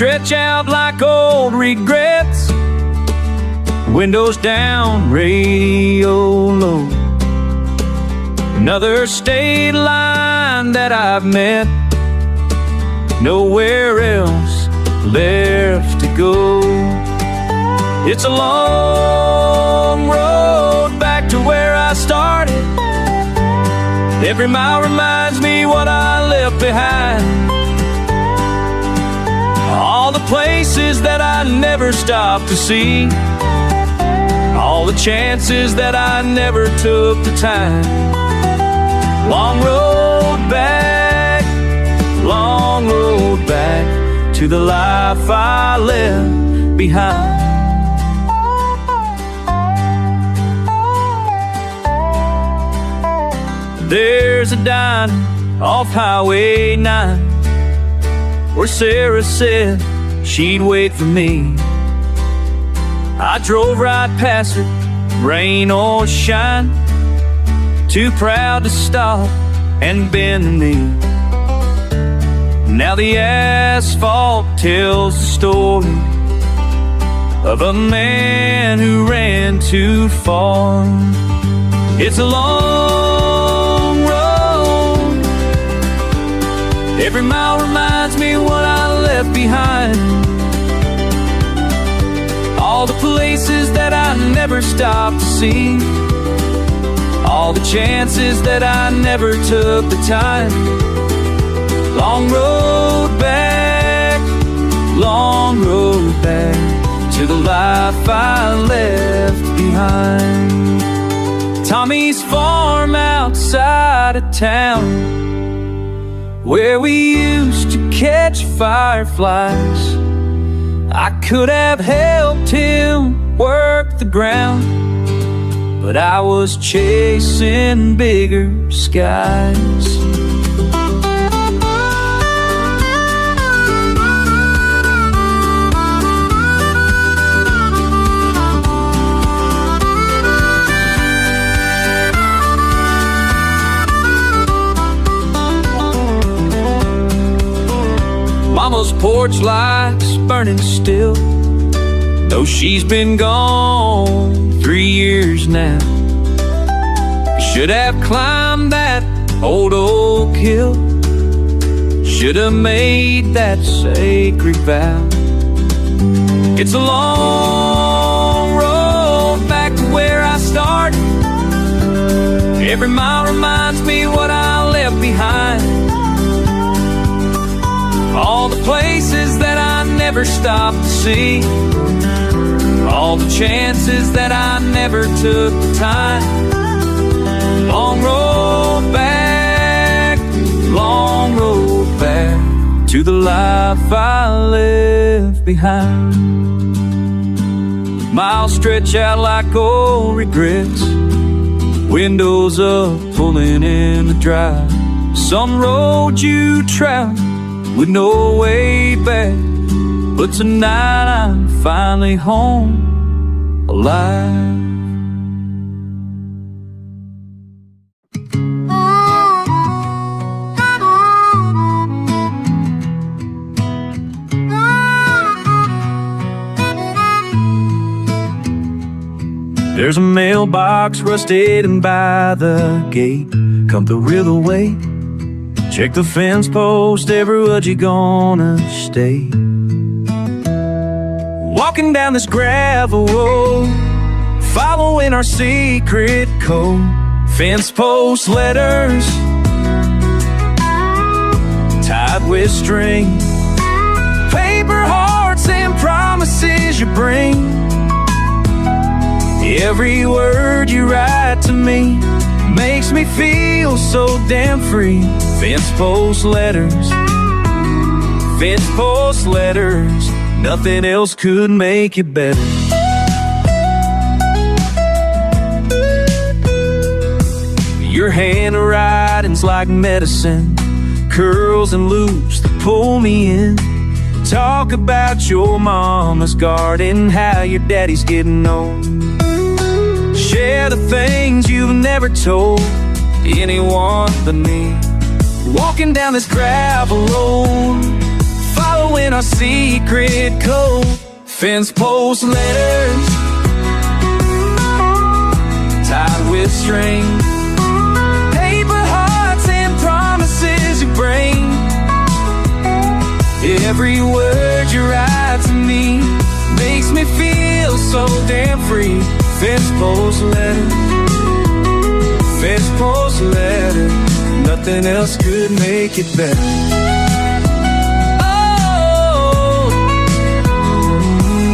stretch out like old regrets. Windows down, radio low. Another state line that I've met. Nowhere else left to go. It's a long road back to where I started. Every mile reminds me what I left behind. All the places that I never stopped to see. All the chances that I never took the time. Long road back, long road back to the life I left behind. There's a diner off Highway 9 where Sarah said she'd wait for me. I drove right past her, rain or shine, too proud to stop and bend the knee. Now the asphalt tells the story of a man who ran too far. It's a long road. Every mile reminds me what I left behind. All the places that I never stopped to see. All the chances that I never took the time. Long road back to the life I left behind. Tommy's farm outside of town, where we used to catch fireflies. I could have helped him work the ground, but I was chasing bigger skies. Mama's porch light's burning still, though she's been gone 3 years now. Should have climbed that old oak hill, should have made that sacred vow. It's a long road back to where I started. Every mile reminds me what I left behind. All the places that I never stopped to see. All the chances that I never took the time. Long road back to the life I left behind. Miles stretch out like old regrets. Windows up, pulling in the drive. Some road you traveled with no way back, but tonight I'm finally home, alive. There's a mailbox rusted and by the gate. Come the river way, check the fence post, everywhere you gonna stay. Walking down this gravel road, following our secret code. Fencepost letters, tied with string. Paper hearts and promises you bring. Every word you write to me makes me feel so damn free. Fencepost letters, Fencepost letters, nothing else could make it better. Your handwriting's like medicine, curls and loops that pull me in. Talk about your mama's garden, how your daddy's getting old. Share the things you've never told anyone but me. Walking down this gravel road, follow seal in our secret code. Fencepost letters tied with string, paper hearts and promises you bring. Every word you write to me makes me feel so damn free. Fencepost letters, Fencepost letters, nothing else could make it better. Oh,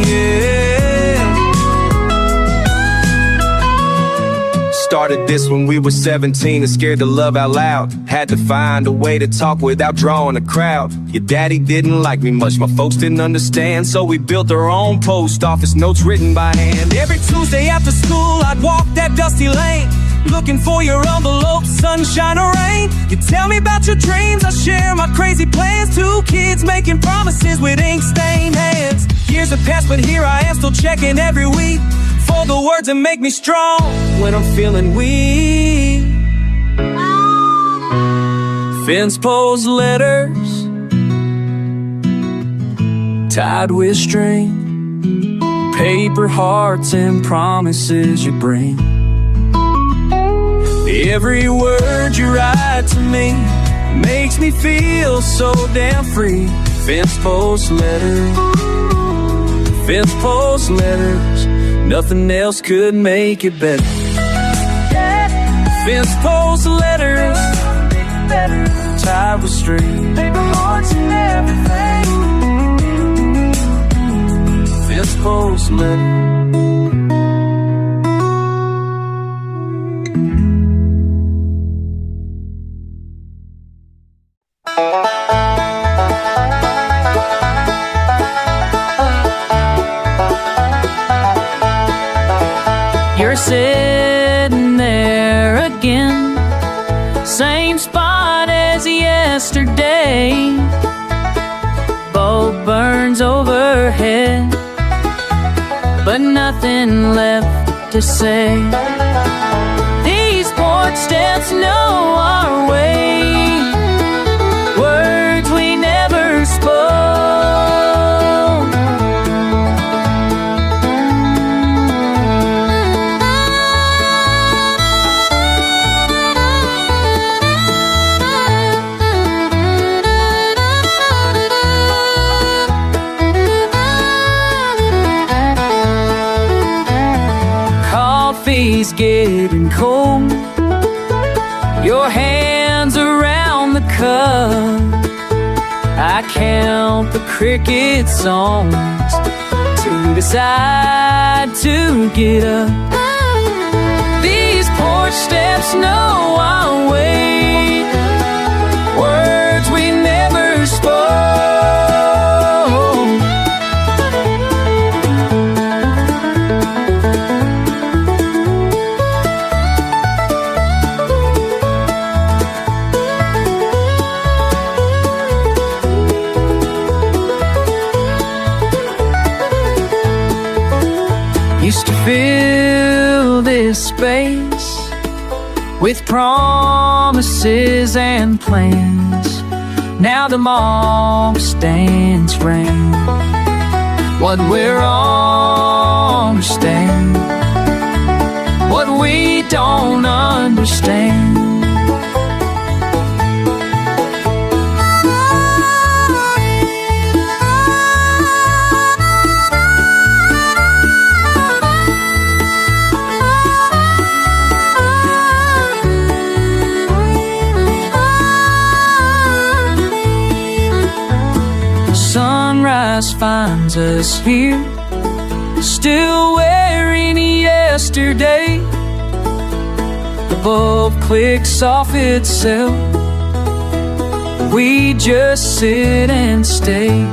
yeah. Started this when we were 17 and scared to love out loud. Had to find a way to talk without drawing a crowd. Your daddy didn't like me much, my folks didn't understand, so we built our own post office, notes written by hand. Every Tuesday after school I'd walk that dusty lane, looking for your envelope, sunshine or rain. You tell me about your dreams, I share my crazy plans. 2 kids making promises with ink-stained hands. Years have passed, but here I am still checking every week for the words that make me strong when I'm feeling weak. Fencepost letters tied with string, paper hearts and promises you bring. Every word you write to me makes me feel so damn free. Fencepost letters, Fencepost letters, nothing else could make it better. Fencepost letters tied with string, paper hearts and everything. Fencepost letters. You're sitting there again, same spot as yesterday. Bulb burns overhead, but nothing left to say. These porch steps know our way, words we never spoke. Coffee's getting cold, your hands around the cup. I count the cricket songs to decide to get up. These porch steps know our way, words we never spoke. Used to fill this space with promises and plans. Now the mob stands round. What we're all understand, what we don't understand. Sunrise finds us here, still wearing yesterday. The bulb clicks off itself, we just sit and stay.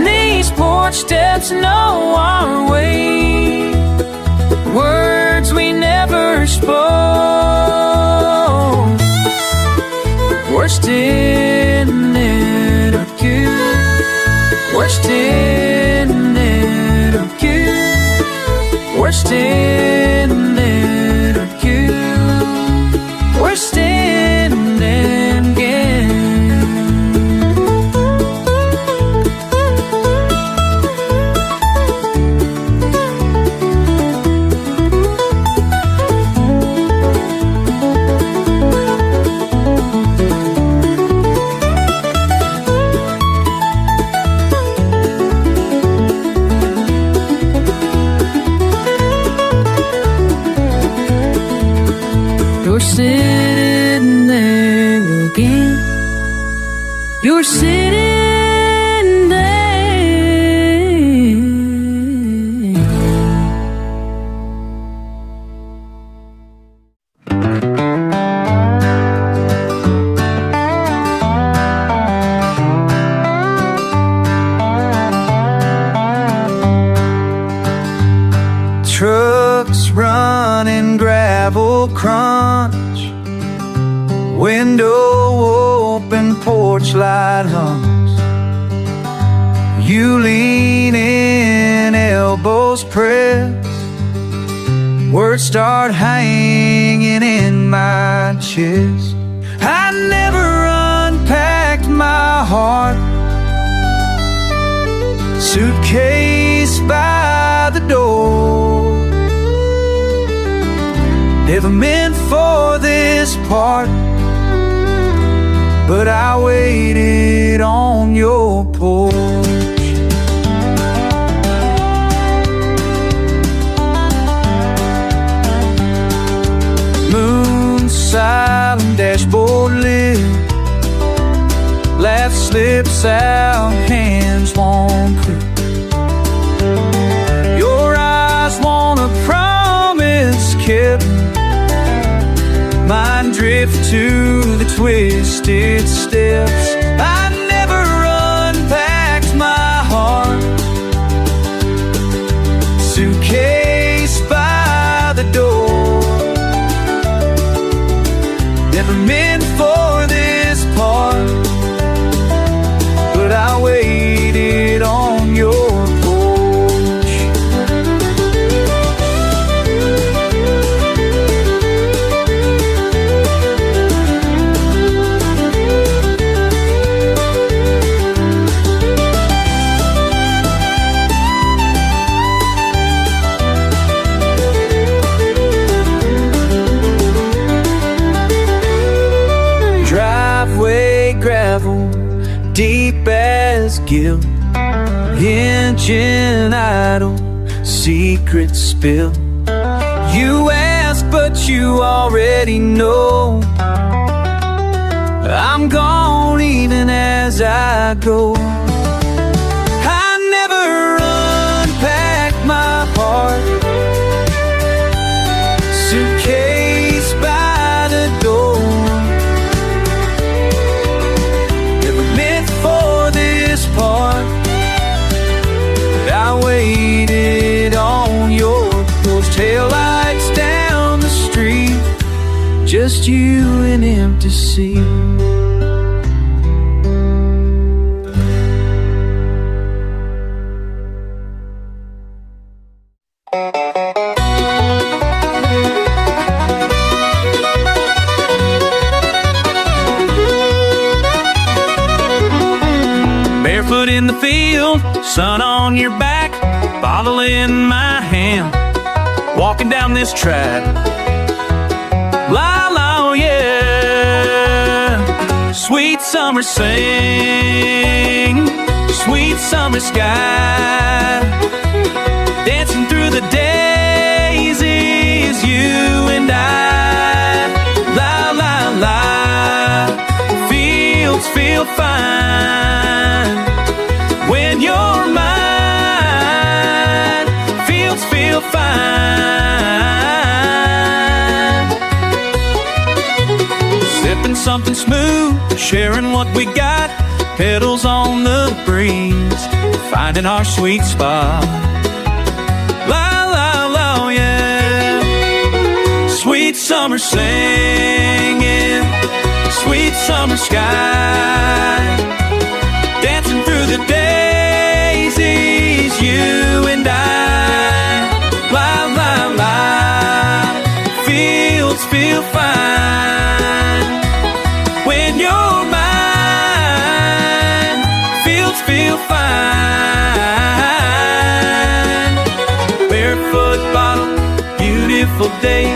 These porch steps know our way, words we never spoke. Worst in it or good, worst in it or good, worst in it or good, worst in it again. You're sitting there again. You're sitting there. Trucks running, gravel crunch, window open, porch light hums. You lean in, elbows pressed, words start hanging in my chest. I never unpacked my heart, suitcase by the door. Never meant for this part, but I waited on your porch. Moon silent, dashboard lit, laugh slips out, hands won't quit. Your eyes want a promise kept, mine drift to the twisted steps. I never unpacked my heart, suitcase by the door. Never meant for this part, but I waited on your deep as guilt, engine idle, secrets spill. You ask, but you already know I'm gone even as I go. I never unpacked my heart, suitcase by the door. Part, but I waited on your porch. Taillights down the street, just you and empty seat. In the field, sun on your back, bottle in my hand, walking down this track. La la, oh yeah. Sweet summer sing, sweet summer sky, dancing through the daisies, you and I. La la la, fields feel fine when you're mine, fields feel fine. Sipping something smooth, sharing what we got, pedals on the breeze, finding our sweet spot. La la la, yeah. Sweet summer singing, sweet summer sky, dancing through the daisies, you and I. La la la, fields feel fine when you're mine, fields feel fine. Barefoot bottle, beautiful day,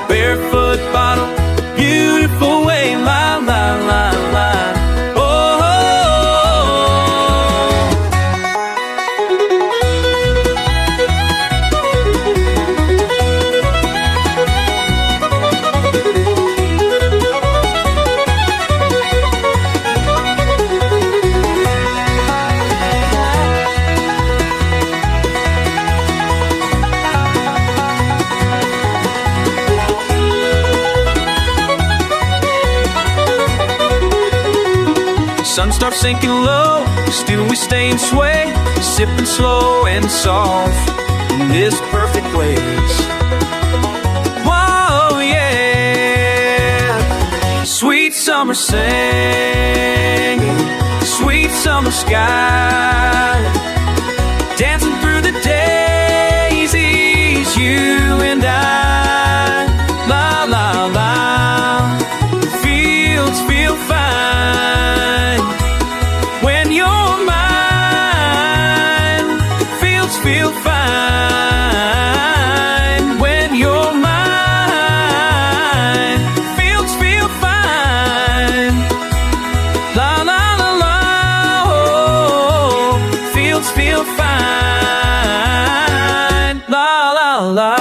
barefoot bottle, beautiful way. La la la la. sun starts sinking low, still we stay and sway, sipping slow and soft in this perfect place. Whoa, yeah. Sweet summer singing, sweet summer sky, dancing through the daisies, you and I. La la la, the fields feel fine when you're mine. Fields feel fine when you're mine. Fields feel fine. La la la la, oh, fields feel fine. La la la.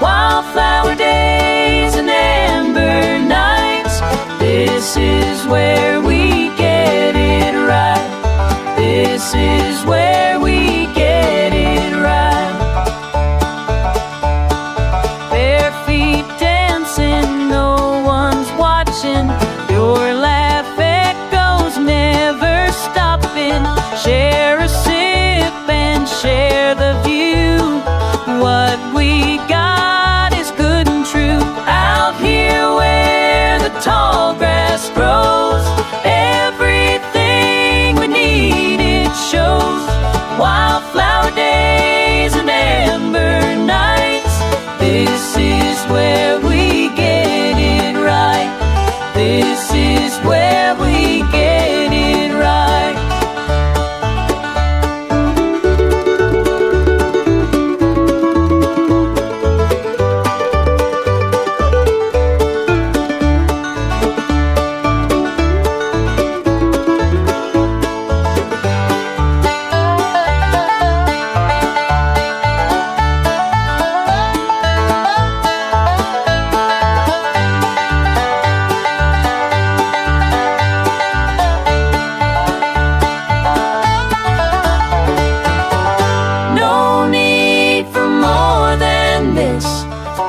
Wildflower days and amber nights. This is where we get it right. This is where we get it right. Bare feet dancing, no one's watching. Your laugh echoes, never stopping. Share a sip and share the view. What we got is good and true. Out here where the tall grass grows, everything we need it shows. Wildflower days and amber nights. This is where we get it right. This is where we get it right.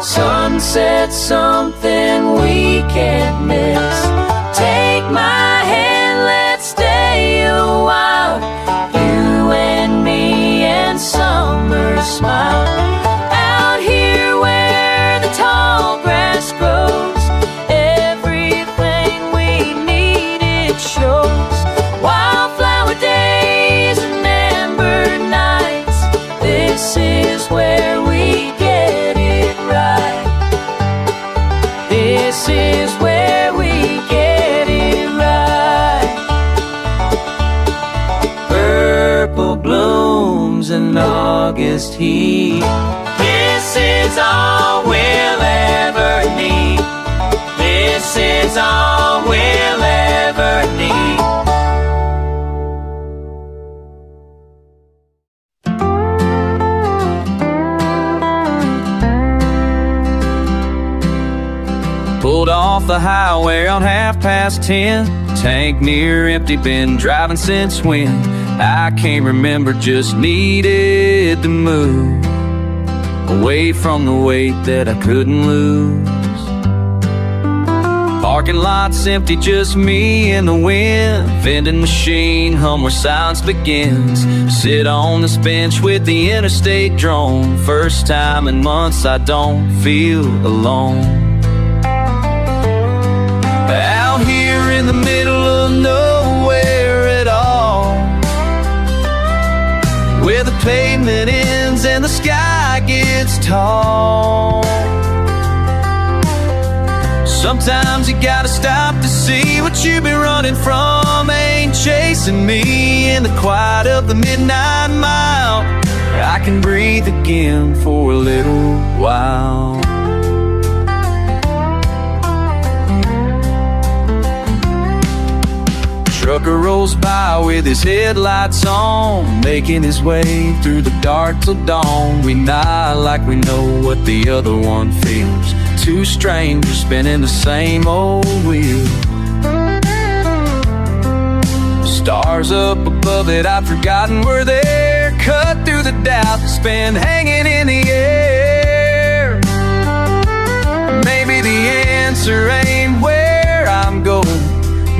Sunset's something we can't miss. Take my hand, let's stay a while. You and me and summer smile. Out here where the tall grass grows, everything we need it shows. Wildflower days and amber nights. This is where we get it right. This is where we get it right. Purple blooms in August heat. This is all we'll ever need. This is all we'll ever need. Pulled off the highway on 10:30. Tank near empty, been driving since when? I can't remember, just needed to move away from the weight that I couldn't lose. Parking lot's empty, just me and the wind. Vending machine hum where silence begins. Sit on this bench with the interstate drone. First time in months I don't feel alone. Out here in the middle of nowhere at all, where the pavement ends and the sky gets tall. Sometimes you gotta stop to see what you've been running from ain't chasing me in the quiet of the midnight mile. I can breathe again for a little while. Trucker rolls by with his headlights on, making his way through the dark till dawn. We nod like we know what the other one feels. Two strangers spinning the same old wheel. Stars up above it, I've forgotten where they're cut through the doubt that's been hanging in the air. Maybe the answer ain't where I'm going.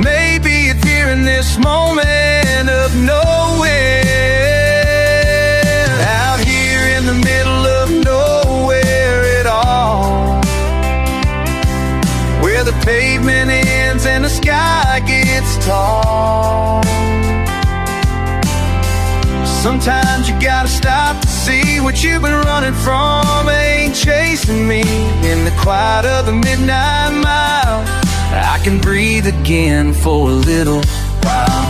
Maybe it's here in this moment of nowhere. Out here in the middle of nowhere at all, where the pavement ends and the sky gets tall. Sometimes you gotta stop to see what you've been running from ain't chasing me. In the quiet of the midnight mile, I can breathe again for a little while.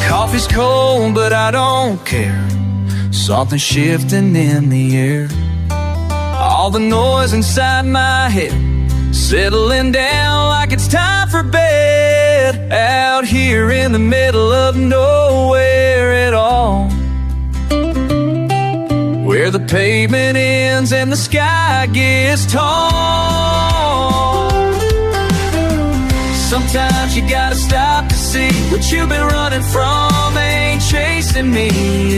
Coffee's cold, but I don't care. Something's shifting in the air. All the noise inside my head settling down like it's time for bed. Out here in the middle of nowhere at all, where the pavement ends and the sky gets tall. Sometimes you gotta stop to see what you've been running from ain't chasing me.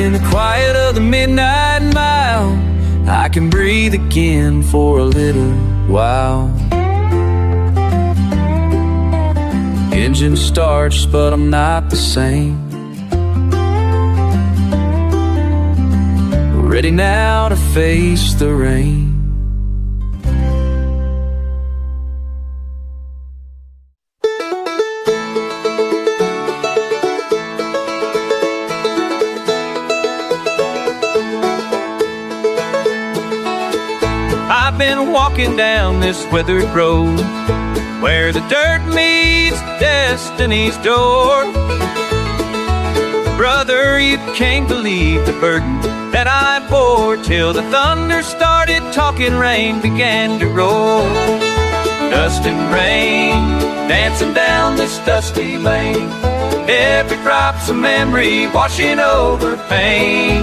In the quiet of the midnight mile, I can breathe again for a little while. Engine starts, but I'm not the same. Ready now to face the rain. I've been walking down this weathered road where the dirt meets destiny's door. Brother, you can't believe the burden that I bore, till the thunder started talking, rain began to roll. Dust and rain dancing down this dusty lane, every drop's a memory washing over pain.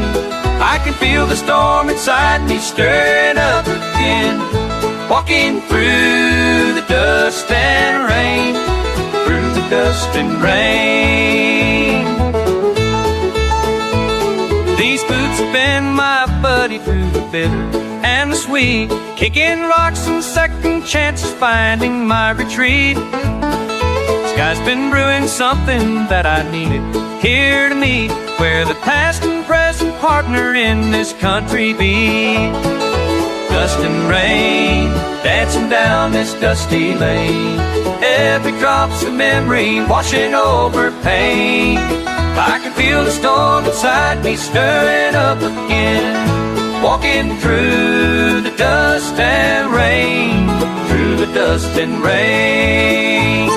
I can feel the storm inside me stirring up again, walking through the dust and rain, through the dust and rain. These boots have been my buddy through the bitter and the sweet, kicking rocks and second chances, finding my retreat. Sky's been brewing something that I needed here to meet, where the past and present partner in this country be. Dust and rain dancing down this dusty lane, every drop's a memory washing over pain. I can feel the storm inside me stirring up again, walking through the dust and rain, through the dust and rain.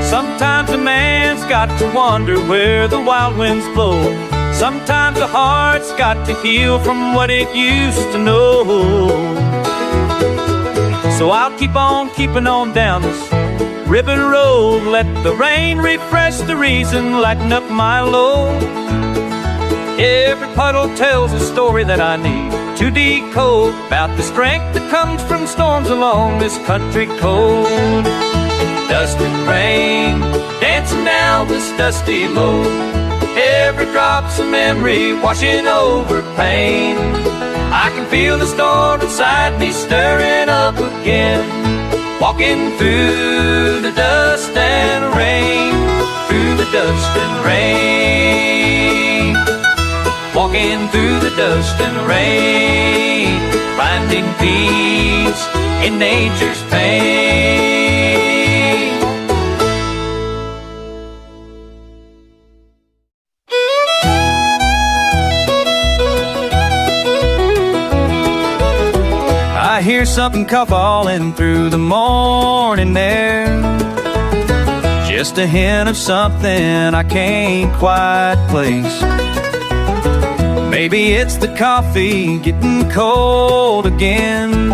Sometimes a man's got to wander where the wild winds blow. Sometimes a heart's got to heal from what it used to know. So I'll keep on keeping on down this ribbon road, let the rain refresh the reason, lighten up my load. Every puddle tells a story that I need to decode, about the strength that comes from storms along this country cold. Dust and rain dancing down this dusty load, every drop's a memory washing over pain. I can feel the storm inside me stirring up again, walking through the dust and rain, through the dust and rain, walking walking through the dust and the rain, finding peace in nature's pain. I hear something falling through the morning air, just a hint of something I can't quite place. Maybe it's the coffee getting cold again,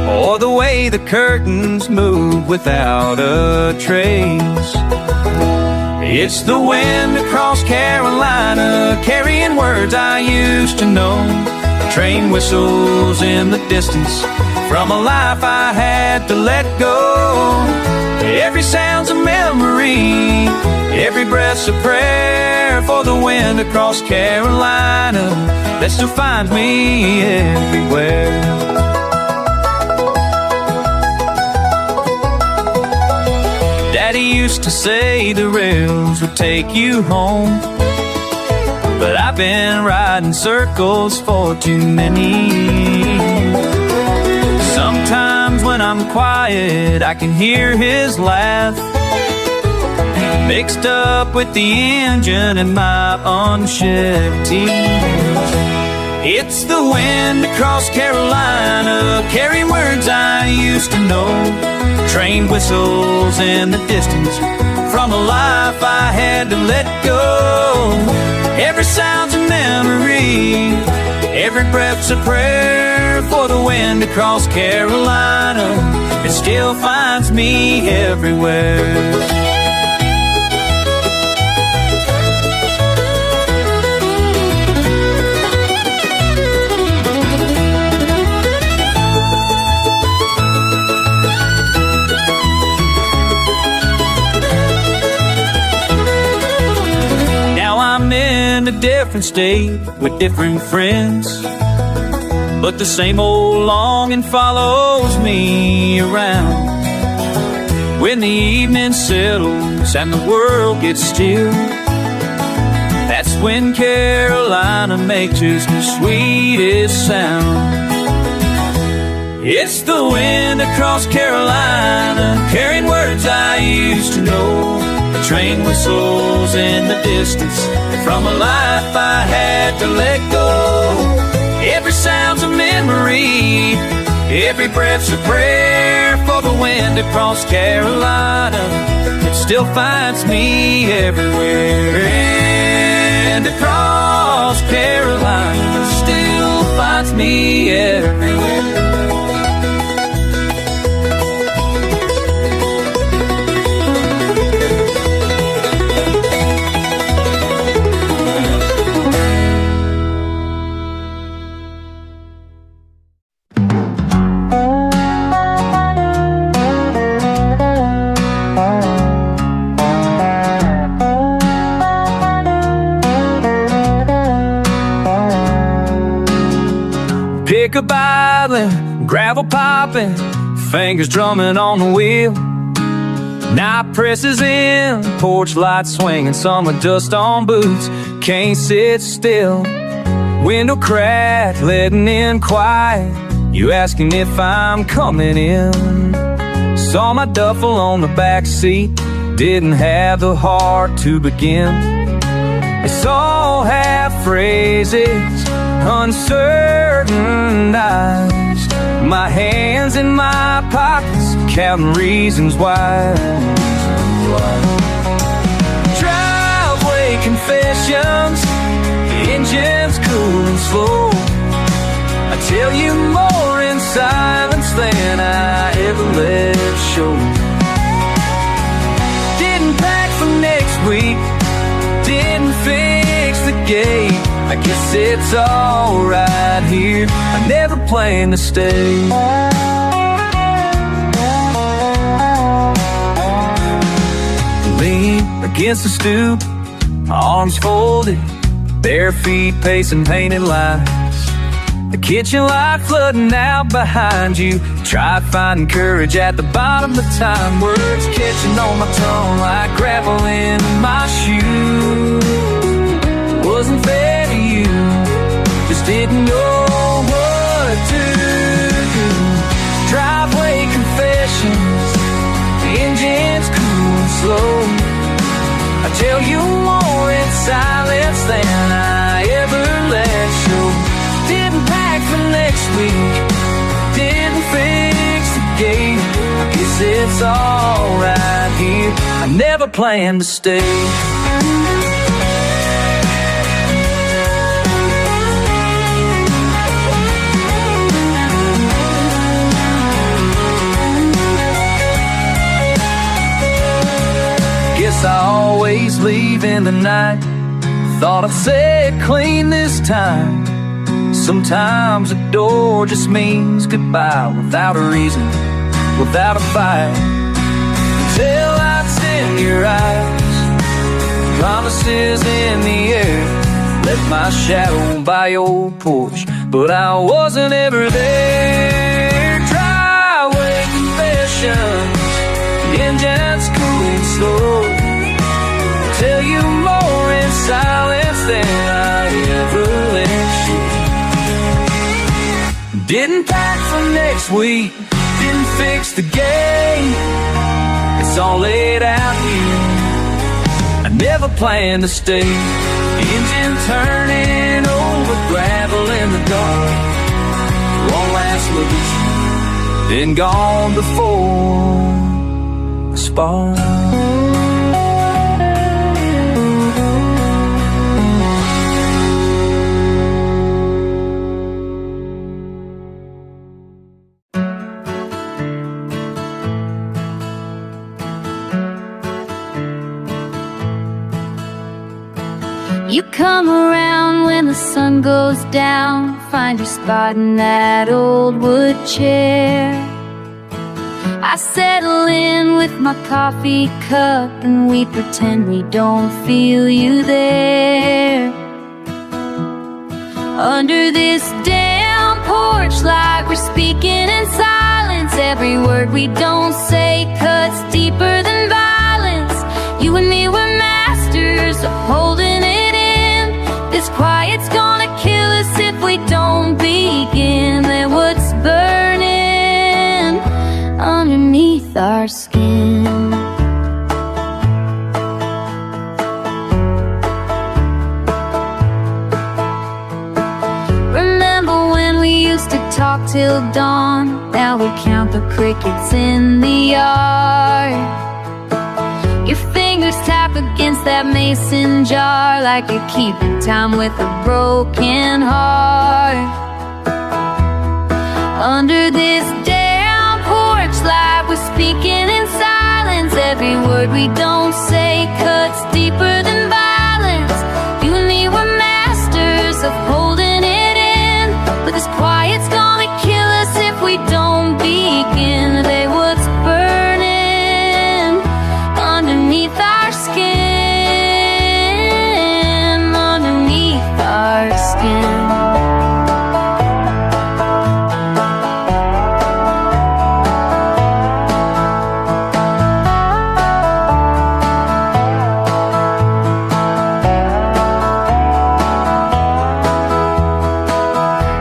or the way the curtains move without a trace. It's the wind across Carolina, carrying words I used to know. Train whistles in the distance from a life I had to let go. Every sound's a memory, every breath's a prayer for the wind across Carolina that still finds me everywhere. Daddy used to say the rails would take you home, but I've been riding circles for too many. Sometimes when I'm quiet, I can hear his laugh, mixed up with the engine and my unshed tears. It's the wind across Carolina, carrying words I used to know. Train whistles in the distance from a life I had to let go. Every sound's a memory, every breath's a prayer for the wind across Carolina. It still finds me everywhere. In a different state with different friends, but the same old longing follows me around. When the evening settles and the world gets still, that's when Carolina makes its sweetest sound. It's the wind across Carolina, carrying words I used to know. Train whistles in the distance from a life I had to let go. Every sound's a memory, every breath's a prayer for the wind across Carolina. It still finds me everywhere. And across Carolina still finds me everywhere. Pick a bottling, gravel popping, fingers drumming on the wheel. Night presses in, porch light swinging, summer dust on boots. Can't sit still, window crack, letting in quiet. You asking if I'm coming in. Saw my duffel on the back seat, didn't have the heart to begin. It's all half phrases, uncertain eyes, my hands in my pockets, counting reasons why. Driveway confessions, engine's cool and slow. I tell you more in silence than I ever let show. Didn't pack for next week, didn't fix the gate. I guess it's alright here, I never plan to stay. Lean against the stoop, arms folded, bare feet pacing painted lights. The kitchen light flooding out behind you. Tried finding courage at the bottom of time. Words catching on my tongue like gravel in my shoes. Wasn't fair to you. tell you more in silence than I ever let show. Didn't pack for next week, didn't fix the gate. I guess it's all right here, I never planned to stay. Guess I always leave in the night. Thought I'd say it clean this time. Sometimes a door just means goodbye, without a reason, without a fight. Until lights in your eyes, promises in the air. Left my shadow by your porch, but I wasn't ever there. Driveway confessions, the engine's cooling slow. Tell you more in silence than I ever let you. Didn't pack for next week, didn't fix the gate. It's all laid out here, I never planned to stay. Engine turning over gravel in the dark. One last look at you, then gone before the spark. You come around when the sun goes down, find your spot in that old wood chair. I settle in with my coffee cup and we pretend we don't feel you there. Under this damn porch light, we're speaking in silence. Every word we don't say cuts deeper than violence. You and me were masters of holding it. This quiet's gonna kill us if we don't begin. Then what's burning underneath our skin? Remember when we used to talk till dawn? Now we count the crickets in the yard. Your fingers tap against that mason jar like you're keeping time with a broken heart. Under this damn porch light, we're speaking in silence. Every word we don't say cuts deeper than violence. You and me were masters of holding it in, but this quiet's gonna kill us if we don't begin. They what's burning underneath our skin, underneath our skin.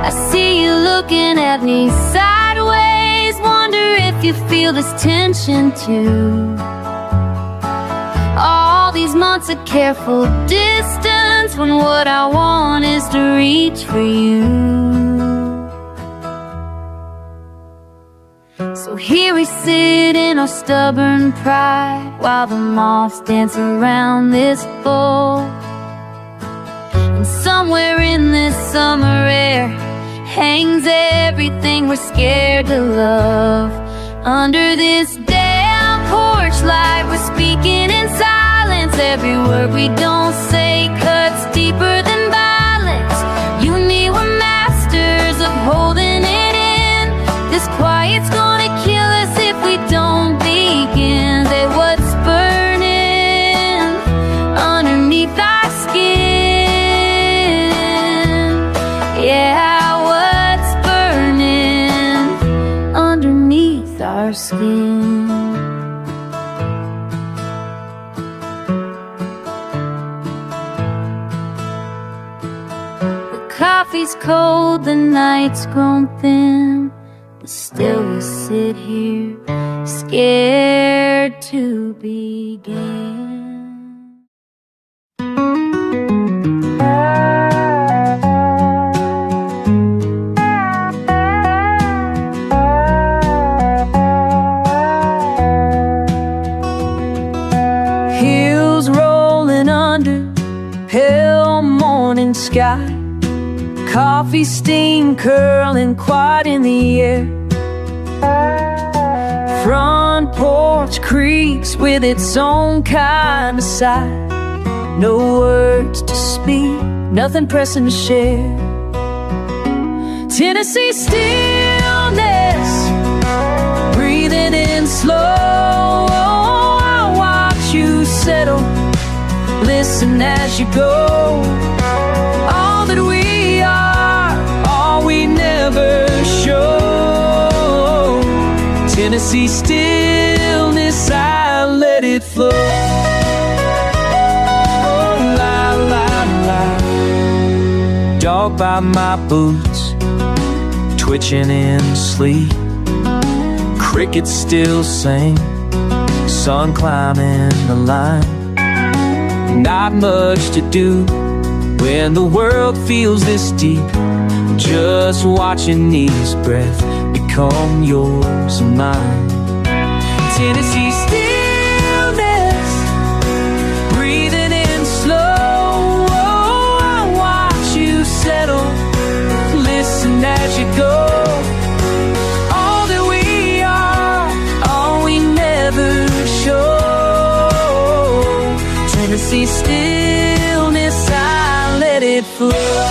I see you looking at me sideways, wonder if you feel this tension too. All these months of careful distance, when what I want is to reach for you. So here we sit in our stubborn pride, while the moths dance around this bowl. And somewhere in this summer air hangs everything we're scared to love. Under this damn porch light, we're speaking in silence. Every word we don't say cuts deeper than violence. You and me were masters of holding it in. This quiet's gonna kill us if we don't begin. Say what's burning underneath our skin. Yeah, what's burning underneath our skin. Coffee's cold, the night's grown thin, but still we sit here, scared to begin. pale morning sky, coffee steam curling quiet in the air. Front porch creaks with its own kind of sigh. No words to speak, nothing pressing to share. Tennessee stillness, breathing in slow. I watch you settle, listen as you go. All that we are, all we never show. Tennessee stillness, I let it flow. Oh, la, la, la. Dog by my boots, twitching in sleep. Crickets still sing, sun climbing the line. Not much to do when the world feels this deep. Just watching these breaths become yours and mine. Tennessee stillness, breathing in slow. I watch you settle, listen as you go. All that we are, all we never show. Tennessee stillness, I let it flow.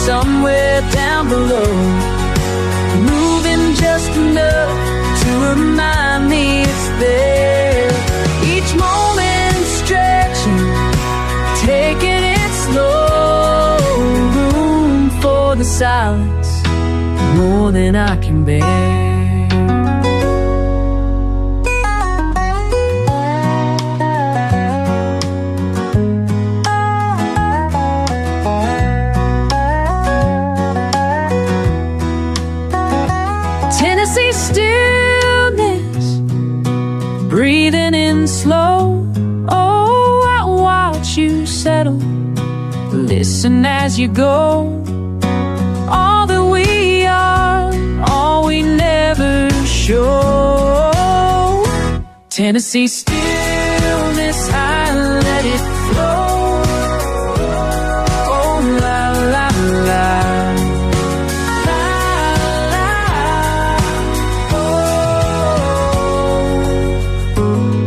Somewhere down below, moving just enough to remind me it's there. Each moment stretching, taking it slow. Room for the silence, more than I can bear. Tennessee stillness, breathing in slow. Oh, I watch you settle, listen as you go. All that we are, all we never show. Tennessee stillness, I let it flow. Oh, la, la, la.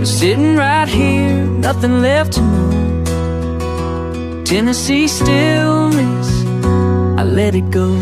Sitting right here, nothing left to know. Tennessee stillness, I let it go.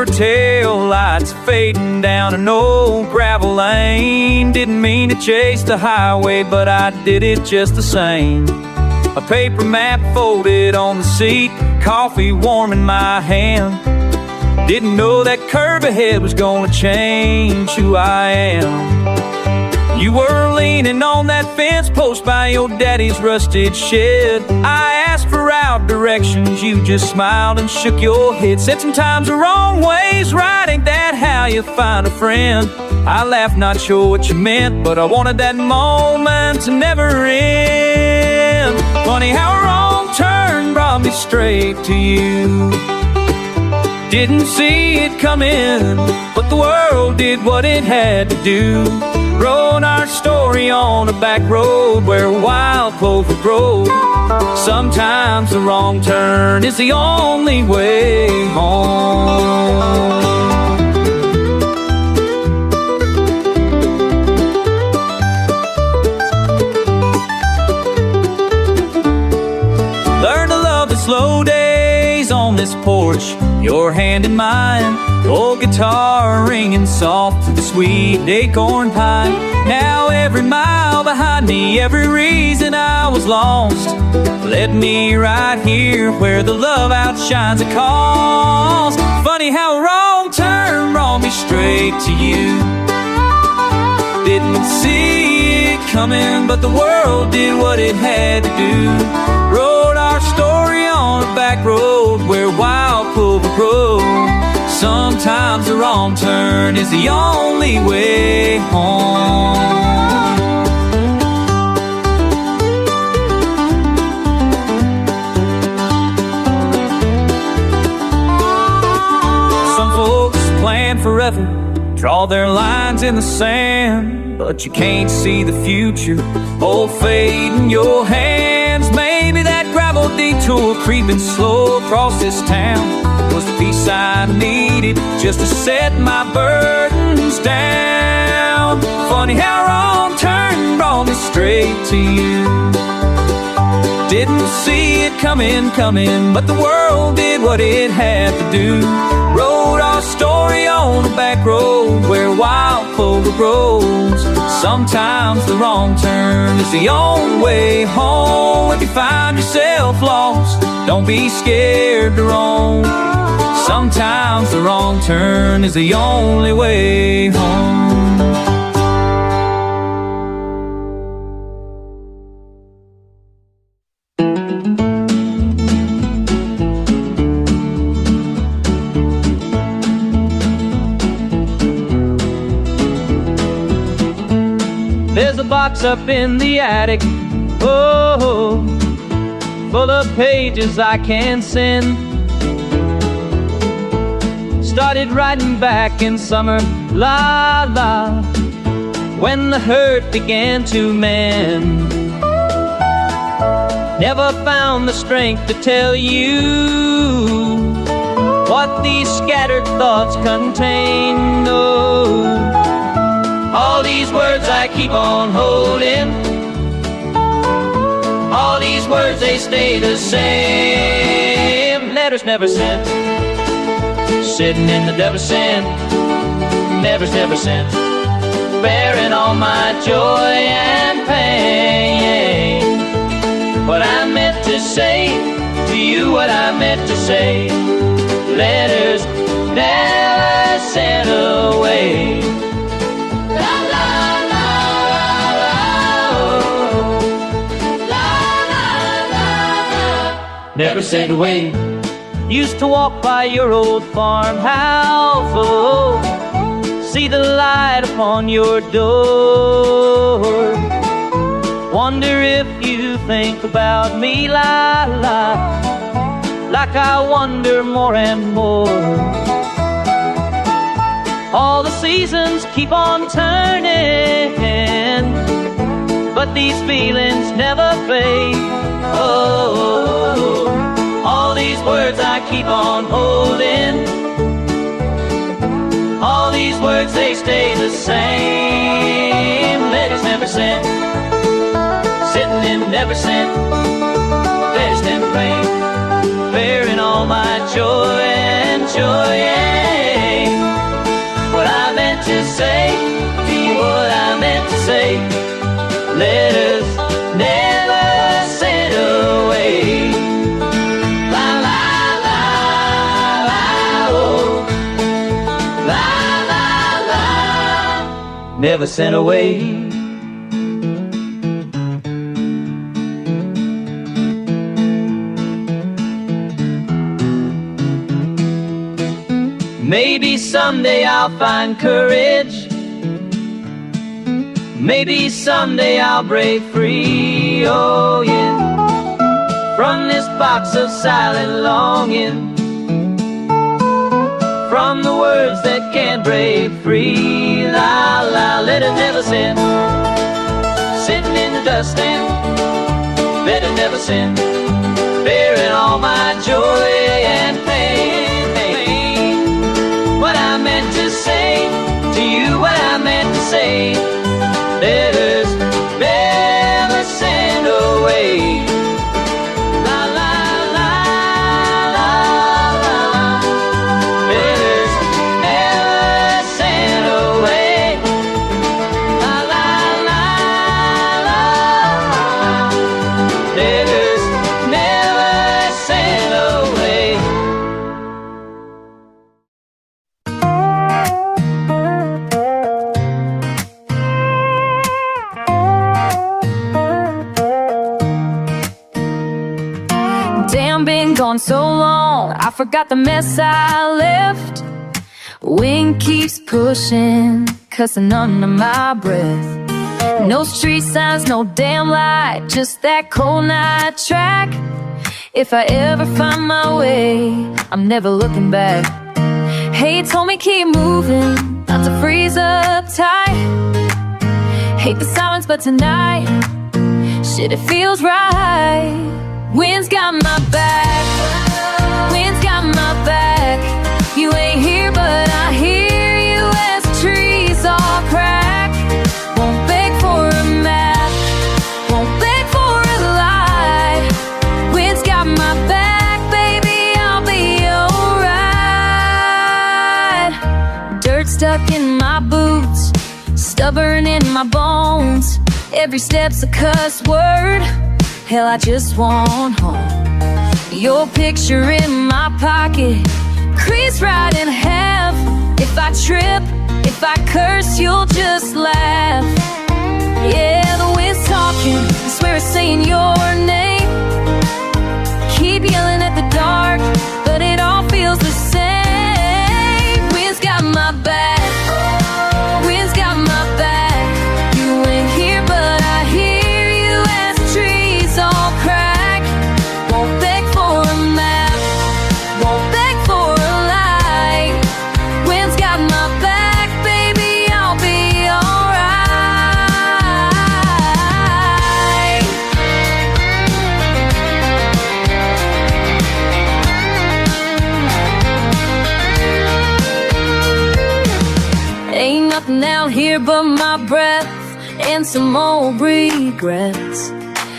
Tail lights fading down an old gravel lane. Didn't mean to chase the highway, but I did it just the same. A paper map folded on the seat, coffee warm in my hand. Didn't know that curve ahead was gonna change who I am. You were leaning on that fence post by your daddy's rusted shed. I asked for route directions, you just smiled and shook your head. Said sometimes the wrong way's right, ain't that how you find a friend? I laughed, not sure what you meant, but I wanted that moment to never end. Funny how a wrong turn brought me straight to you. Didn't see it coming, but the world did what it had to do. Wrote our story on a back road where wild clover grows. Sometimes the wrong turn is the only way home. Learn to love the slow days on this porch, your hand in mine, old guitar ringing soft to the sweet acorn pine. Now every mile behind me, every reason I was lost, led me right here where the love outshines the cost. Funny how a wrong turn brought me straight to you. Didn't see it coming, but the world did what it had to do. Wrote our story on a back back road where wild clover grows. Sometimes the wrong turn is the only way home. Some folks plan forever, draw their lines in the sand, but you can't see the future, old fate in your hands. Maybe that gravel detour creeping slow across this town was the peace I needed just to set my burdens down. Funny how wrong turn brought me straight to you. Didn't see it coming, but the world did what it had to do. Wrote our story on a back road where wild clover grows. Sometimes the wrong turn is the only way home. If you find yourself lost, don't be scared to roam. Sometimes the wrong turn is the only way home. There's a box up in the attic, oh, full of pages I can send. Started writing back in summer, la la, when the hurt began to mend. Never found the strength to tell you what these scattered thoughts contain, no. All these words I keep on holding, all these words they stay the same. Letters never sent, sitting in the devil's sand. Letters never sent, bearing all my joy and pain. What I meant to say to you, what I meant to say. Letters never sent away. Never sent away. Used to walk by your old farmhouse, oh, see the light upon your door. Wonder if you think about me, la la, like I wonder more and more. All the seasons keep on turning, but these feelings never fade. Oh, all these words I keep on holding, all these words they stay the same. Letters never sent, sitting in never sent. Letters never rain, bearing all my joy and joy. What I meant to say to you, what I meant to say. Letters never sent away. La la la la, oh, la la la, never sent away. Maybe someday I'll find courage, maybe someday I'll break free, oh yeah, from this box of silent longing, from the words that can't break free. La la, letter never sent, sitting in the dust and letter never sent, bearing all my joy and pain. What I meant to say to you, what I meant to say. Letters never sent away. La la la la la. Letters never sent away. La la la la. Letters never Damn, been gone so long, I forgot the mess I left. Wind keeps pushing, cussing under my breath. No street signs, no damn light, just that cold night track. If I ever find my way, I'm never looking back. Hey, told me keep moving, not to freeze up tight. Hate the silence, but tonight, shit, it feels right. Wind's got my back, wind's got my back. You ain't here, but I hear you as the trees all crack. Won't beg for a map, won't beg for a light. Wind's got my back, baby, I'll be alright. Dirt stuck in my boots, stubborn in my bones. Every step's a cuss word, hell, I just want home. Your picture in my pocket, crease right in half. If I trip, if I curse, you'll just laugh. Yeah, the wind's talking, I swear it's saying your name. Keep yelling at the dark, but it all feels the same. Wind's got my back, wind's got my back. You ain't here, but I hear you as the trees all crack. Won't beg for a map, won't beg for a light. Wind's got my back, baby, I'll be alright. Ain't nothing out here but my breath and some old regrets.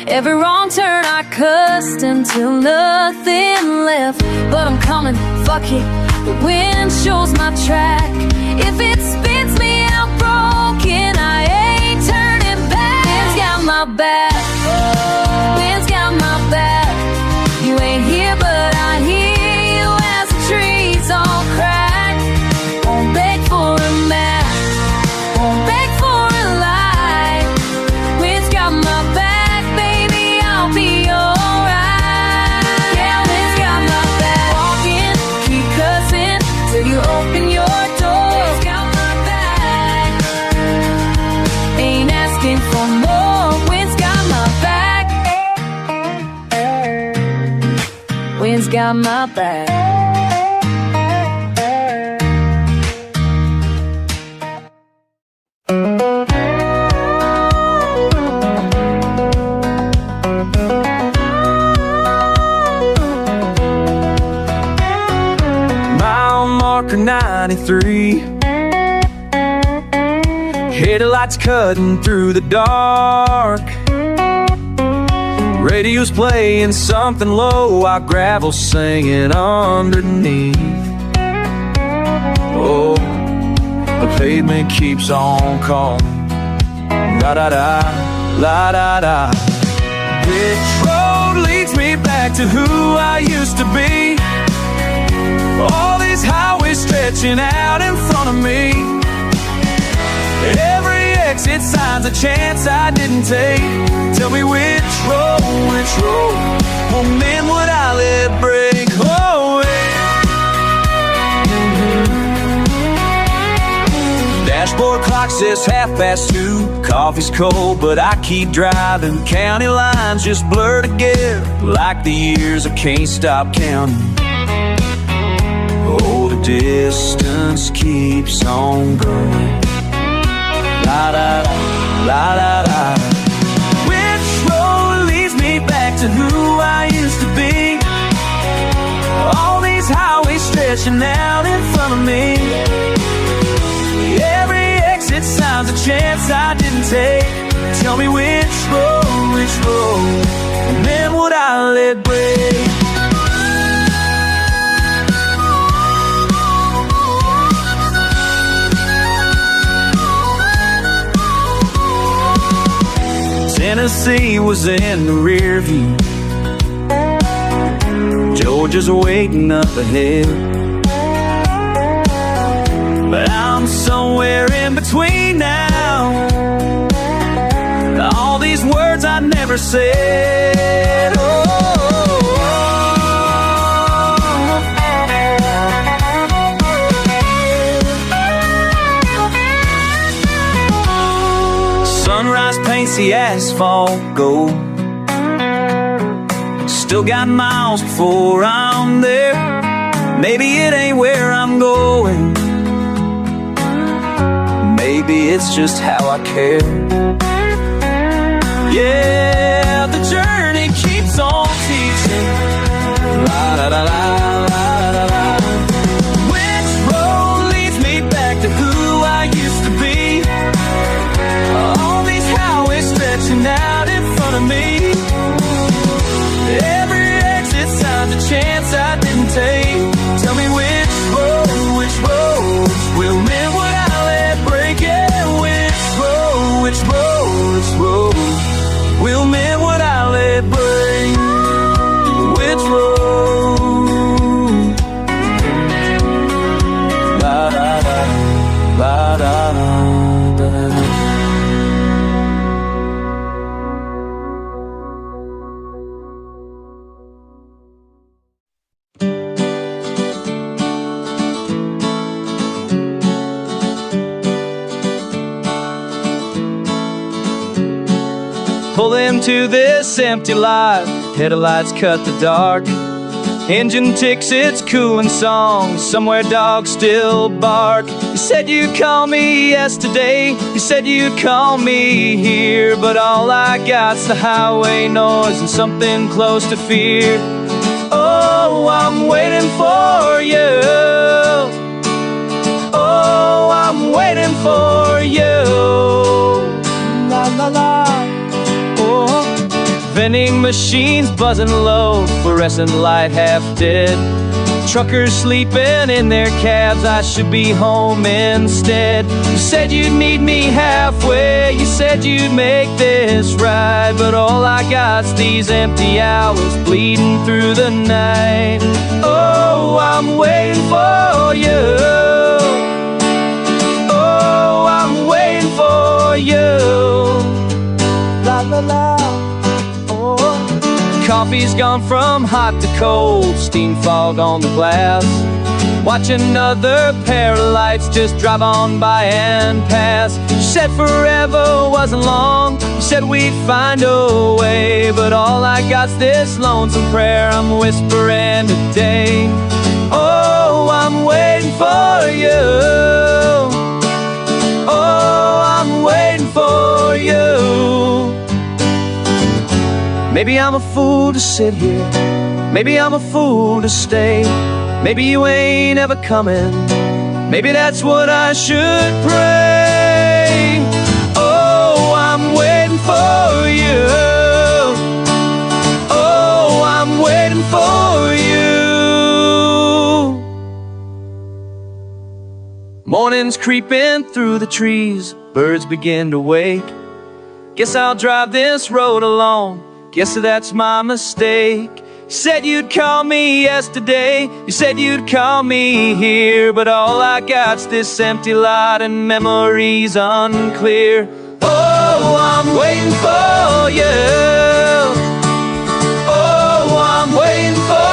Every wrong turn I cussed until nothing left. But I'm coming, fuck it, the wind shows my track. If it spits me out broken, I ain't turning back. Wind's got my back, wind's got my back. You ain't here, but I hear you as the trees all crack. Won't beg for a map, won't beg for a light. Wind's got my back, baby, I'll be alright. Yeah, wind's got my back. Walking, keep cussing till you open your door. Wind's got my back, ain't asking for more. Wind's got my back, wind's got my back. Mile marker 93. Headlights cutting through the dark. Radio's playing something low, our gravel singing underneath. Oh, the pavement keeps on calling. La da da, la da da. Which road leads me back to who I used to be? All these highways stretching out in front of me. Every exit sign's a chance I didn't take. Tell me which road, oh man, would I let break? Oh, dashboard clock says 2:30. Coffee's cold, but I keep driving. County lines just blur together like the years I can't stop counting. Oh, the distance keeps on going. La da da, la da da. Which road leads me back to who I used to be? All these highways stretching out in front of me. Every exit sign's a chance I didn't take. Tell me which road, and then would I let break? Tennessee was in the rear view. Georgia's waiting up ahead. But I'm somewhere in between now. All these words I never said. Oh, greasy asphalt go. Still got miles before I'm there. Maybe it ain't where I'm going. Maybe it's just how I care. Yeah, the journey keeps on teaching. La la la la la la la. Which road leads me back to who I used to be? All these highways stretching out in front of me. Every exit signs a chance I didn't take. Tell me which roads will mend what I let break. Yeah, which road will mend what I let break. Which road? La da da, la da da da. Pull into this empty lot. Headlights cut the dark. Engine ticks its cooling song. Somewhere dogs still bark. You said you'd call me yesterday. You said you'd call me here. But all I got's the highway noise and something close to fear. Oh, I'm waiting for you. Oh, I'm waiting for you. La la la. Vending machines buzzing low, fluorescent light half dead. Truckers sleeping in their cabs, I should be home instead. You said you'd meet me halfway, you said you'd make this right. But all I got's these empty hours bleeding through the night. Oh, I'm waiting for you. Oh, I'm waiting for you. La la la. Coffee's gone from hot to cold, steam fog on the glass. Watch another pair of lights just drive on by and pass. You said forever wasn't long, you said we'd find a way. But all I got's this lonesome prayer I'm whispering today. Oh, I'm waiting for you. Oh, I'm waiting for you. Maybe I'm a fool to sit here. Maybe I'm a fool to stay. Maybe you ain't ever coming. Maybe that's what I should pray. Oh, I'm waiting for you. Oh, I'm waiting for you. Morning's creeping through the trees. Birds begin to wake. Guess I'll drive this road alone. Guess that's my mistake. You said you'd call me yesterday. You said you'd call me here. But all I got's this empty lot and memories unclear. Oh, I'm waiting for you. Oh, I'm waiting for.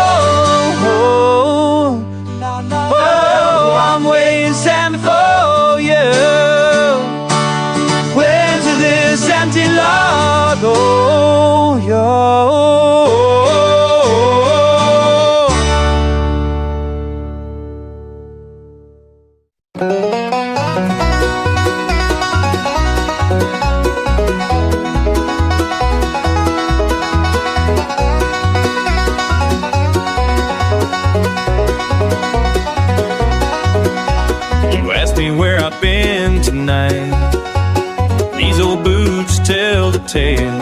Oh, I'm waiting for you. Where's this empty lot go? You asked me where I've been tonight. These old boots tell the tale.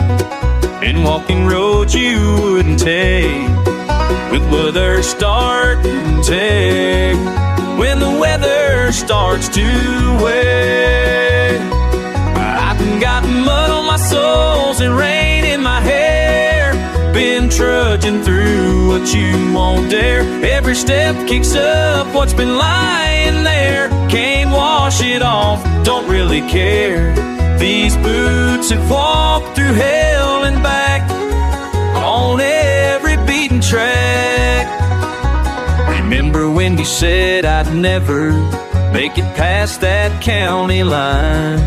Been walking roads you wouldn't take, with weather starting to take. When the weather starts to wet, I've got mud on my soles and rain in my hair. Been trudging through what you won't dare. Every step kicks up what's been lying there. Can't wash it off, don't really care. These boots have walked through hell and back on every beaten track. Remember when you said I'd never make it past that county line?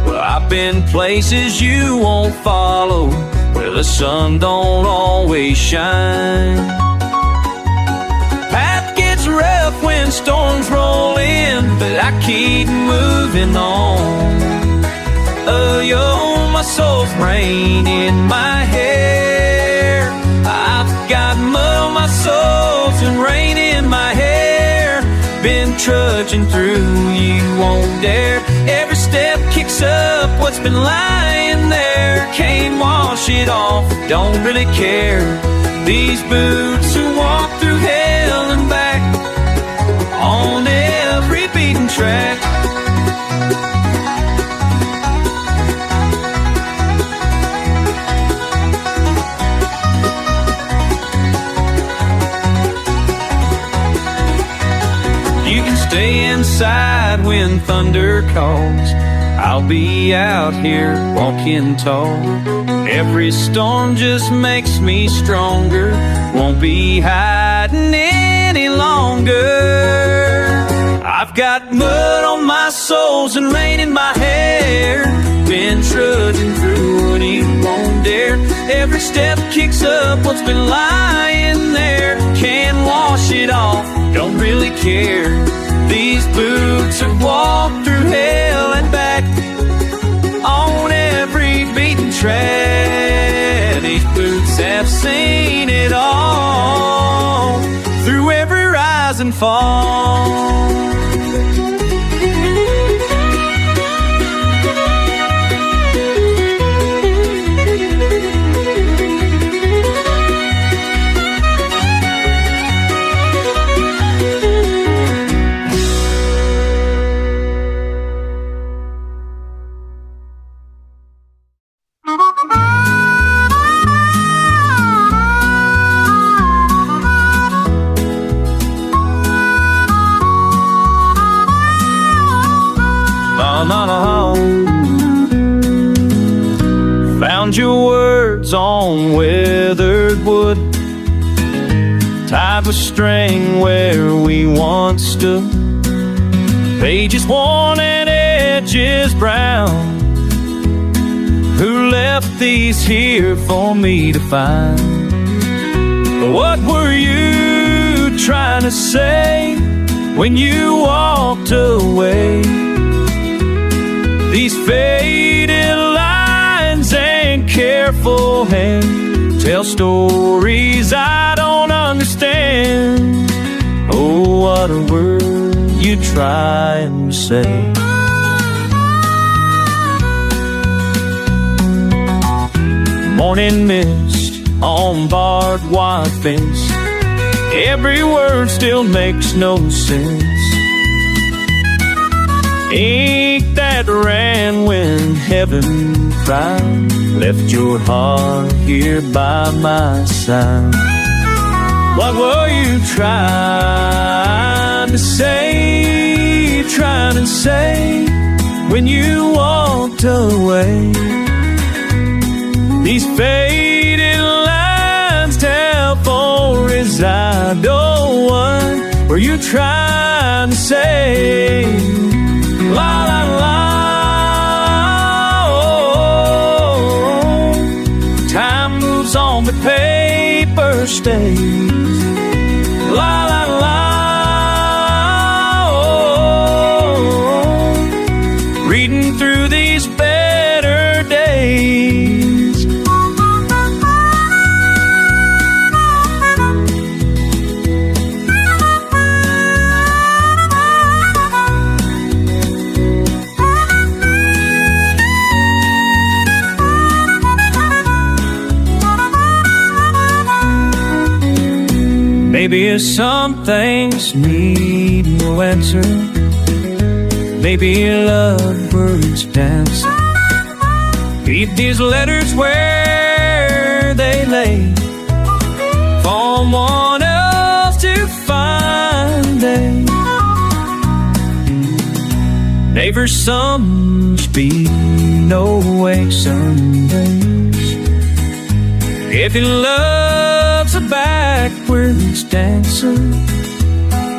Well, I've been places you won't follow, where the sun don't always shine. Path gets rough when storms roll in, but I keep moving on. Yo, my soul's rain in my hair. I've got mud on my soles and rain in my hair. Been trudging through, you won't dare. Every step kicks up what's been lying there. Can't wash it off, don't really care. These boots will walk through hell and back on every beaten track. Stay inside when thunder calls. I'll be out here walking tall. Every storm just makes me stronger. Won't be hiding any longer. I've got mud on my soles and rain in my hair. Been trudging through and you won't dare. Every step kicks up what's been lying there. Can't wash it off, don't really care. These boots have walked through hell and back on every beaten track. These boots have seen it all, through every rise and fall. Found your words on weathered wood, tied with string where we once stood. Pages worn and edges brown. Who left these here for me to find? What were you trying to say when you walked away? These faded lines and careful hand tell stories I don't understand. Oh, what a word you trying to say. Morning mist on barbed wire fence. Every word still makes no sense. Ink that ran when heaven cried left your heart here by my side. What were you trying to say, when you walked away? These faded lines tell for as I know what were you trying to say? La la la, oh, time moves on but paper stays. La la la, oh, reading through these better days. Maybe some things need no answer. Maybe lovebirds dance. Leave these letters where they lay for someone else to find them. Neighbor, some speed, no wake Sundays. If your love's a backwards dancer,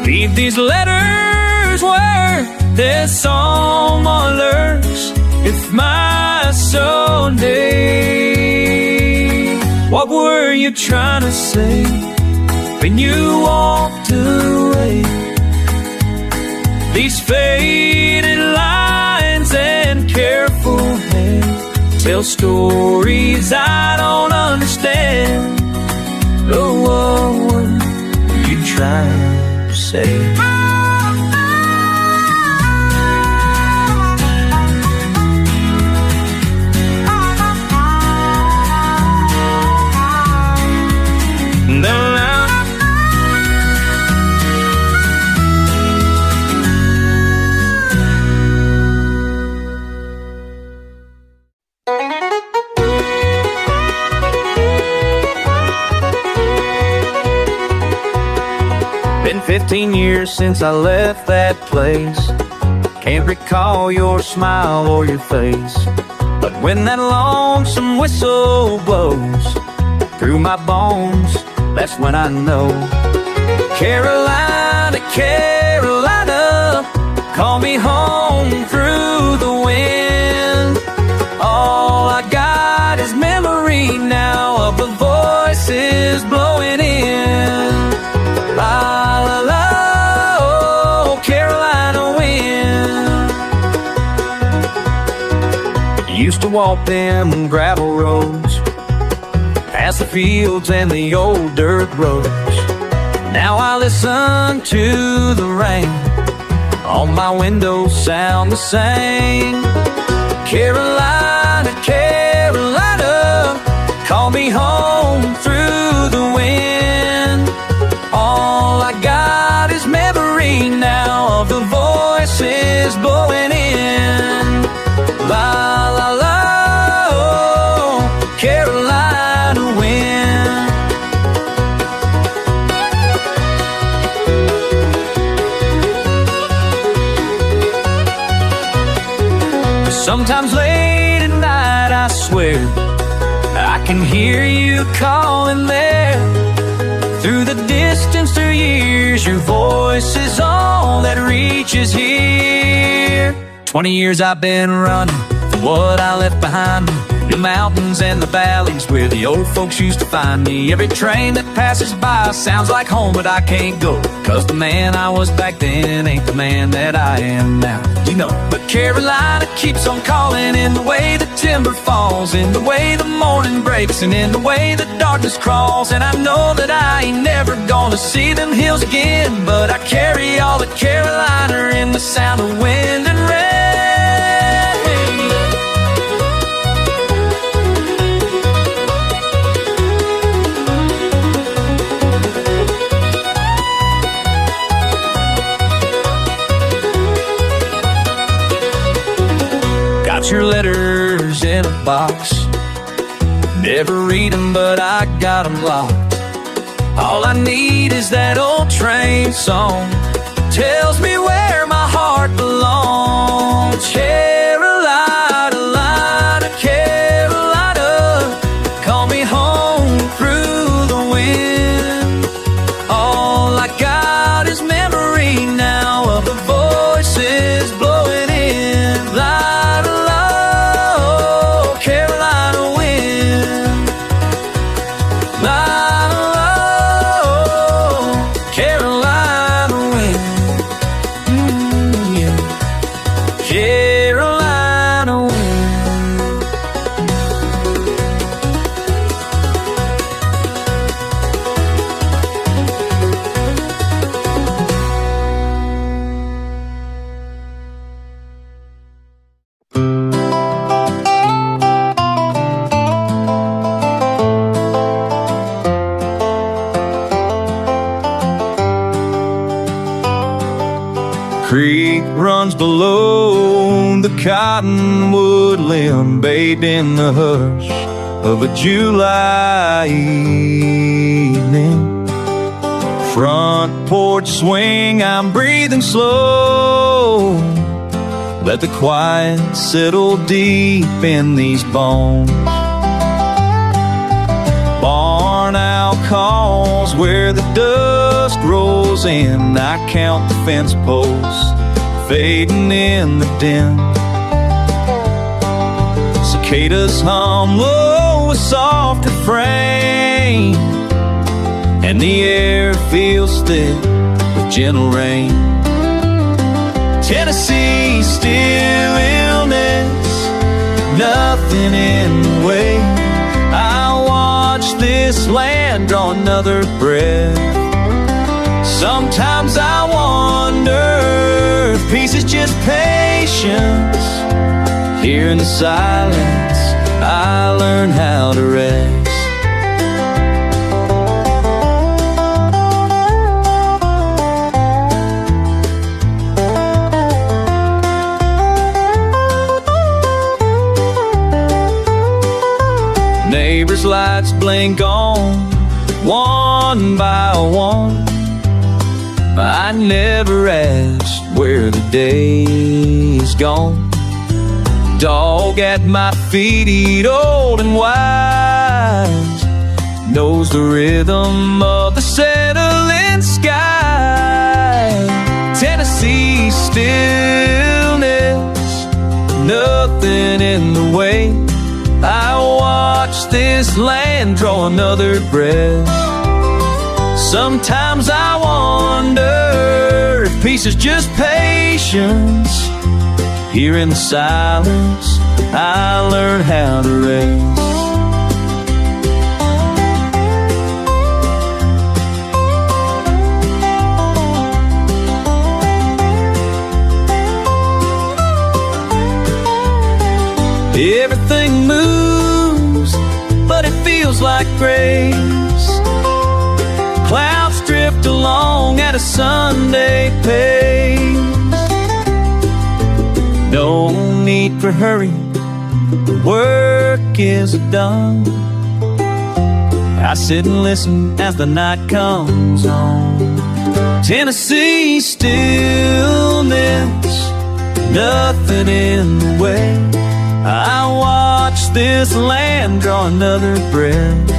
leave these letters where this someone lurks It's my Sunday. What were you trying to say when you walked away? These faded lines and careful hair tell stories I don't understand. Oh, what were you trying to say? Been 15 years since I left that place. Can't recall your smile or your face, but when that lonesome whistle blows through my bones, that's when I know. Carolina, Carolina, call me home through the wind. All I got is memory now of the voices blowing in. La la la, oh, Carolina wind. Used to walk them gravel roads, past the fields and the old dirt roads. Now I listen to the rain, all my windows sound the same. Carolina, Carolina, call me home through the wind. All I got is memory now of the voices blowing in. La la la, oh, Carolina wind. Sometimes late at night I swear I can hear you calling there. Through the distance, through years, your voice is all that reaches here. 20 years I've been running from what I left behind me, the mountains and the valleys where the old folks used to find me. Every train that passes by sounds like home, but I can't go, 'cause the man I was back then ain't the man that I am now, you know. But Carolina keeps on calling, in the way the timber falls, in the way the morning breaks, and in the way the darkness crawls. And I know that I ain't never gonna see them hills again, but I carry all the Carolina in the sound of wind and rain. Your letters in a box, never read them, but I got them locked. All I need is that old train song, tells me where my heart belongs. Carolina, Carolina, Carolina, call me home through the wind. All I got is memory now of the voices blowing in. Creek runs below the cottonwood limb, bathed in the hush of a July evening. Front porch swing, I'm breathing slow. Let the quiet settle deep in these bones. Barn owl calls where the dust rolls in. I count the fence posts fading in the dim. cicadas hum low with soft refrain, and the air feels thick with gentle rain. Tennessee stillness, nothing in the way. I watch this land draw another breath. Sometimes I wonder if peace is just patience. Here in the silence, I learn how to rest. Neighbors' lights blink on one by one. I never asked where the day's gone. Dog at my feet, eat old and wise, knows the rhythm of the settling sky. Tennessee stillness, nothing in the way. I watch this land draw another breath. Sometimes I wonder if peace is just patience. Here in the silence, I learn how to rest. Everything moves, but it feels like grace. Clouds drift along at a Sunday pace. No need for hurry, the work is done. I sit and listen as the night comes on. Tennessee stillness, nothing in the way. I watch this land draw another breath.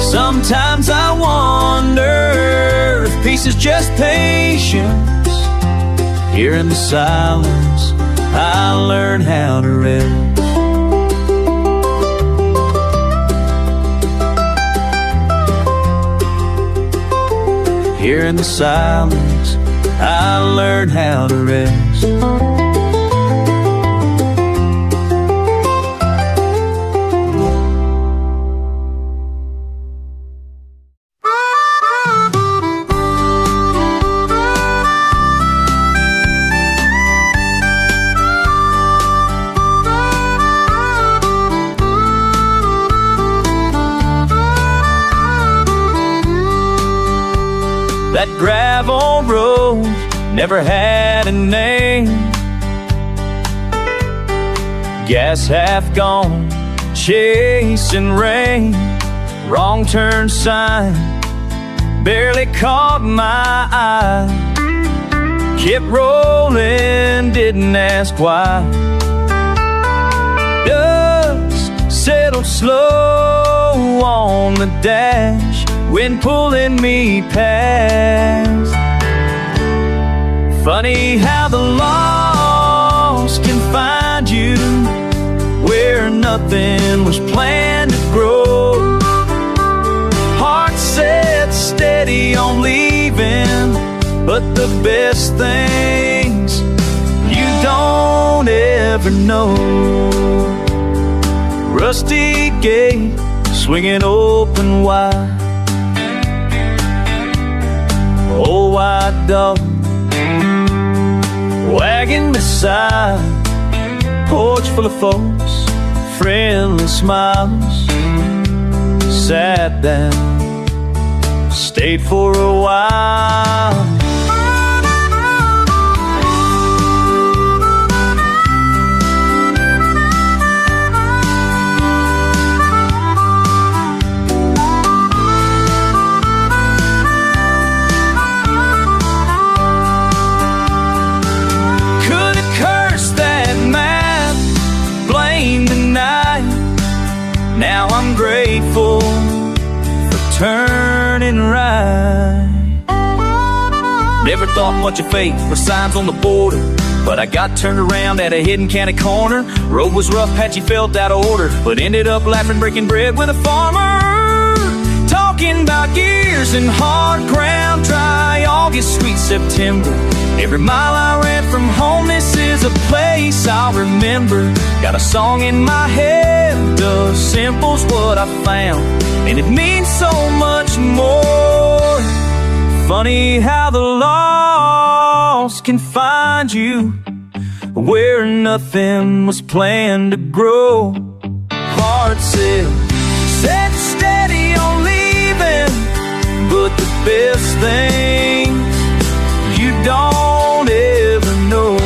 Sometimes I wonder if peace is just patience. Here in the silence, I learn how to rest. Here in the silence, I learn how to rest. That gravel road never had a name. Gas half gone, chasing rain. Wrong turn sign barely caught my eye. Kept rolling, didn't ask why. Dust settled slow on the dash, wind pulling me past. Funny how the lost can find you where nothing was planned to grow. Heart set steady on leaving, but the best things you don't ever know. Rusty gate swinging open wide. Old white dog wagging beside, porch full of folks, friendly smiles. Sat down, stayed for a while. Now I'm grateful for turning right. Never thought much of fate or signs on the border. But I got turned around at a hidden county corner. Road was rough, patchy, felt out of order, but ended up laughing, breaking bread with a farmer, talking about gears and hard ground, dry August, sweet September. Every mile I ran from home, this is a place I'll remember. Got a song in my head, the simple's what I found, and it means so much more. Funny how the lost can find you where nothing was planned to grow. Hard said, set steady on leaving, but the best things you don't ever know.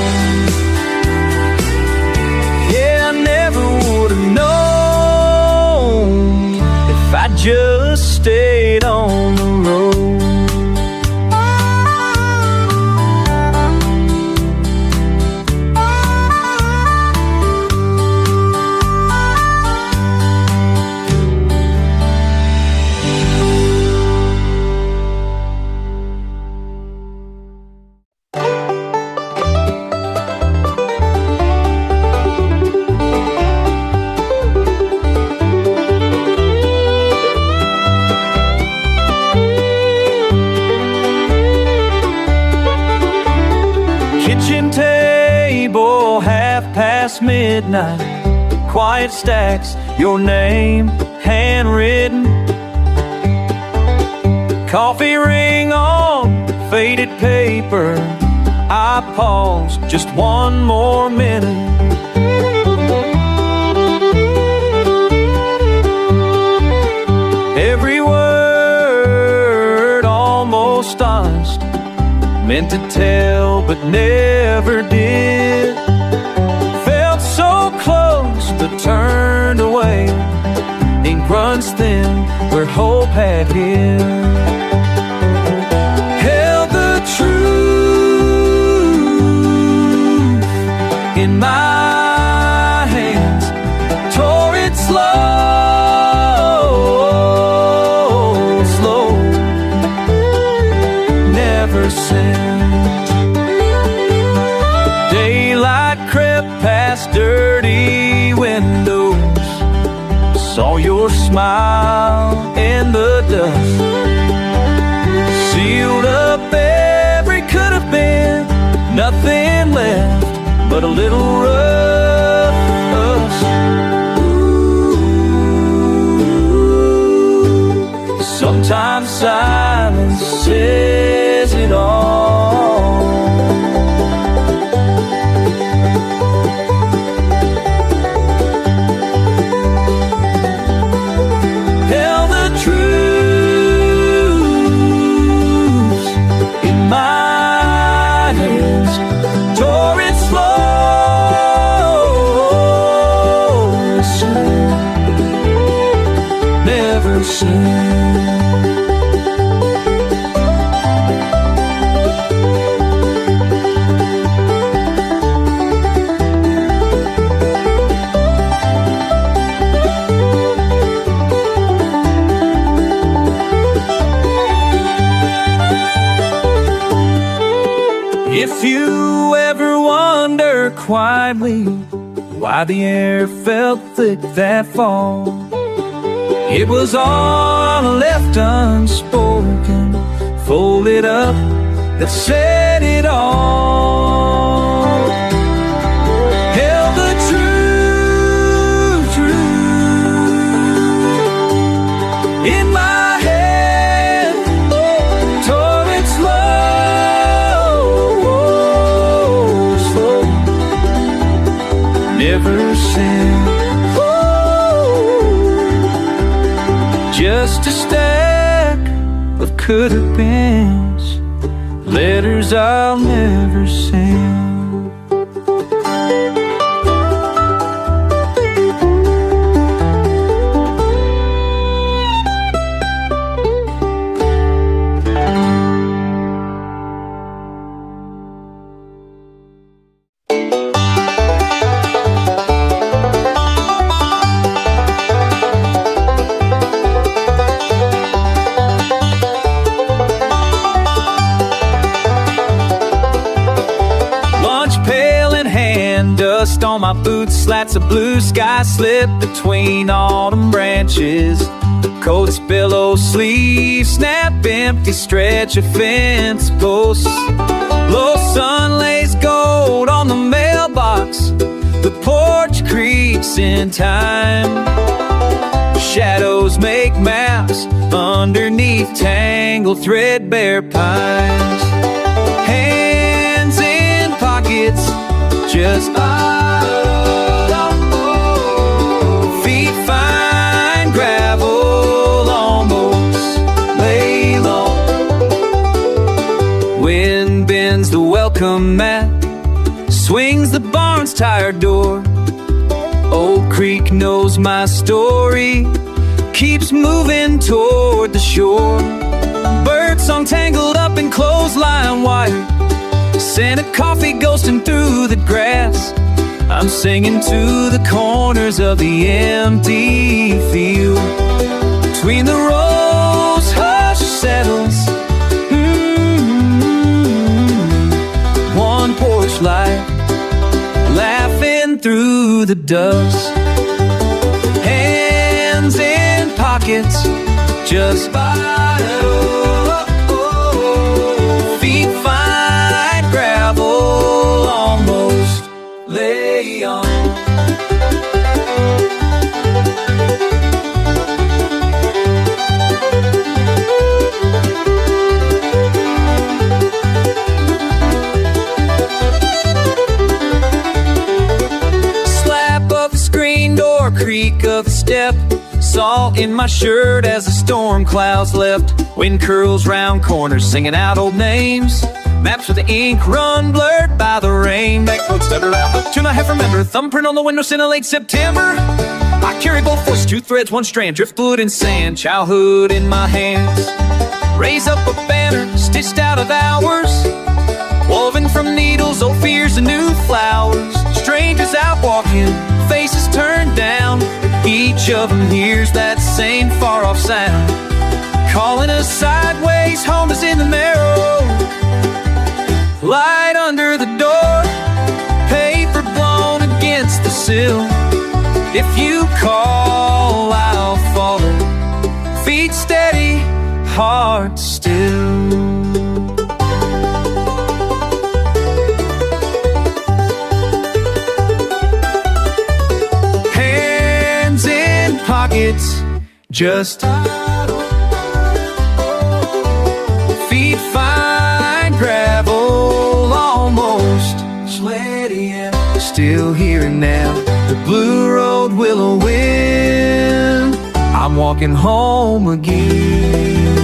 Yeah, I never would have known if I just stayed on the road. Midnight, quiet stacks, your name handwritten. Coffee ring on faded paper. I pause just one more minute. Every word almost honest, meant to tell but never did. So close but turned away. Ink runs thin where hope had hid. Held the truth in my hands, tore it slow, slow, never sent. Daylight crept past dirty windows, saw your smile in the dust, sealed up every could have been, nothing left but a little rust. Sometimes silence says it all. If you ever wonder quietly why the air felt thick that fall, it was all left unspoken, folded up, that said it all. Held the truth in my hand, tore it slow, never sent. Just a stack of could-have-beens, letters I'll never send. frost on my boots, slats of blue sky slip between autumn branches. Coat's billow sleeve, snap empty, stretch of fence posts. Low sun lays gold on the mailbox, the porch creaks in time. Shadows make maps underneath tangled threadbare pines. Hands in pockets, just feet find gravel, almost lay low. Wind bends the welcome mat, swings the barn's tired door. Old Creek knows my story, keeps moving toward the shore. Birdsong tangled up in clothesline wire, scent of coffee ghosting through the grass. I'm singing to the corners of the empty field. Between the rows, hush settles. One porch light, laughing through the dust. Hands in pockets, just feet find gravel, almost lay on. Creak of a step, salt in my shirt as the storm clouds left. Wind curls round corners, singing out old names. Maps with the ink run blurred by the rain. Backroads that are out, tune I have remember. Thumbprint on the windows in a late September. I carry both voices, two threads, one strand. Driftwood and sand, childhood in my hands. Raise up a banner, stitched out of hours, woven from needles, old fears and new flowers. Strangers out walking, faces turned down. Each of them hears that same far-off sound, calling us sideways, home is in the narrow. Light under the door, paper blown against the sill. If you call, I'll follow. Feet steady, heart still. Pockets, just feet find gravel, almost sweaty and still here and now. The blue road willow wind, I'm walking home again.